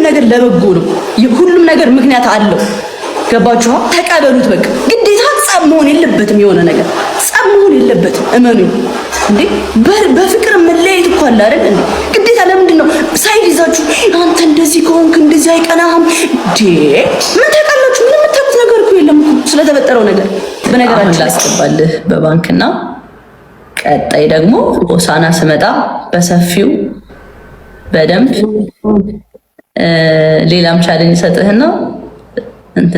ነገር ለበጎ ነው። ሁሉም ነገር ምክንያት አለው። ገባችሁ? ተቀበሉት። በቃ ግዴታ ጸብ መሆን የለበትም። የሆነ ነገር ጸብ መሆን የለበትም። እመኑኝ እንዴ በፍቅር መለያየት እኮ አለ አይደል እንዴ? ግዴታ ለምንድን ነው ሳይድ ይዛችሁ አንተ እንደዚህ ከሆንክ እንደዚህ አይቀናህም እንዴ? ምን ታውቃላችሁ? ምን የምታውቁት ነገር እኮ የለም እኮ ስለተፈጠረው ነገር። በነገራችን ላስገባልህ በባንክና ቀጣይ ደግሞ ሆሳና ስመጣ በሰፊው በደንብ ሌላም ቻሌንጅ ሰጥህና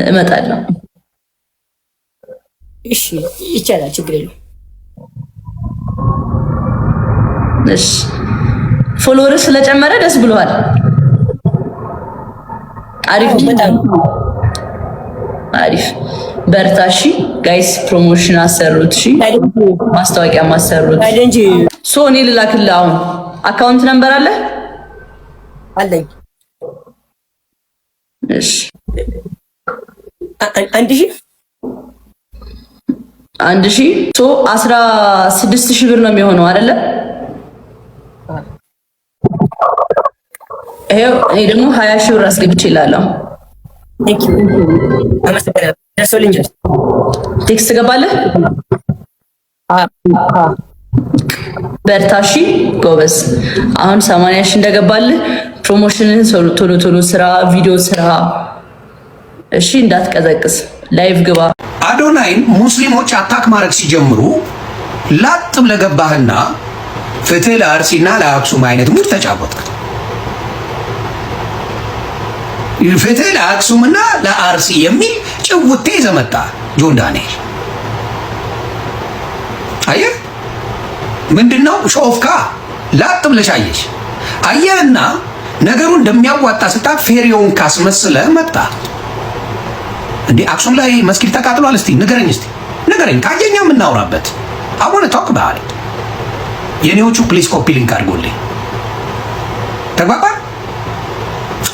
እመጣለሁ። እሺ ይቻላል፣ ችግር የለውም። እሺ ፎሎወር ስለጨመረ ደስ ብሏል። አሪፍ በጣም አሪፍ። በርታሺ ጋይስ፣ ፕሮሞሽን አሰሩት። እሺ ማስታወቂያ ማሰሩት። ሶ እኔ ልላክልህ አሁን አካውንት ነምበር አለ አለኝ። እሺ 1000 ሶ 16000 ብር ነው የሚሆነው አይደለ? ይሄው እኔ ደግሞ 20000 ብር አስገብቼ እላለሁ። ቴንክ ዩ አመሰግናለሁ። ደርሶልኛል። ቴክስት ገባለህ? በርታሺ ጎበዝ። አሁን 80000 እንደገባልህ ፕሮሞሽንን ቶሎ ቶሎ ስራ፣ ቪዲዮ ስራ። እሺ እንዳትቀዘቅስ፣ ላይቭ ግባ። አዶናይን ሙስሊሞች አታክ ማድረግ ሲጀምሩ ላጥ ብለህ ገባህና ፍትህ ለአርሲና ለአክሱም አይነት ሙድ ተጫወትክ። ፍትህ ለአክሱምና ለአርሲ የሚል ጭውቴ ዘመጣ ጆን ዳንኤል። አየህ ምንድነው ሾፍካ ላጥ ብለሽ አየሽ። አየህና ነገሩ እንደሚያዋጣ ስታቅ ፌሪዮን ካስመስለህ መጣ። እንዴ አክሱም ላይ መስጊድ ተቃጥሏል? እስቲ ንገረኝ፣ እስቲ ንገረኝ። ካየኛ የምናወራበት አሁን ታውቅ ባህል የኔዎቹ ፕሊስ ኮፒ ሊንክ አድርጎልኝ ተግባባ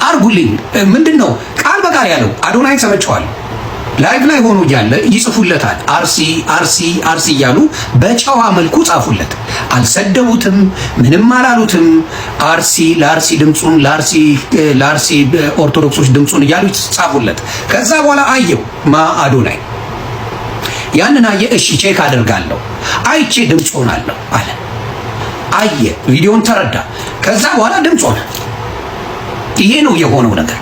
አርጉልኝ። ምንድነው ቃል በቃል ያለው አዶናይ ሰምቼዋለሁ። ላይቭ ላይ ሆኖ እያለ ይጽፉለታል። አርሲ አርሲ አርሲ እያሉ በጨዋ መልኩ ጻፉለት። አልሰደቡትም፣ ምንም አላሉትም። አርሲ ለአርሲ ድምፁን ለአርሲ ኦርቶዶክሶች ድምፁን እያሉ ጻፉለት። ከዛ በኋላ አየው አዶናይ ያንን አየ። እሺ ቼክ አደርጋለሁ፣ አይቼ ድምፅ ሆናለሁ አለ። አየ ቪዲዮን ተረዳ። ከዛ በኋላ ድምፅ ሆነ። ይሄ ነው የሆነው ነገር።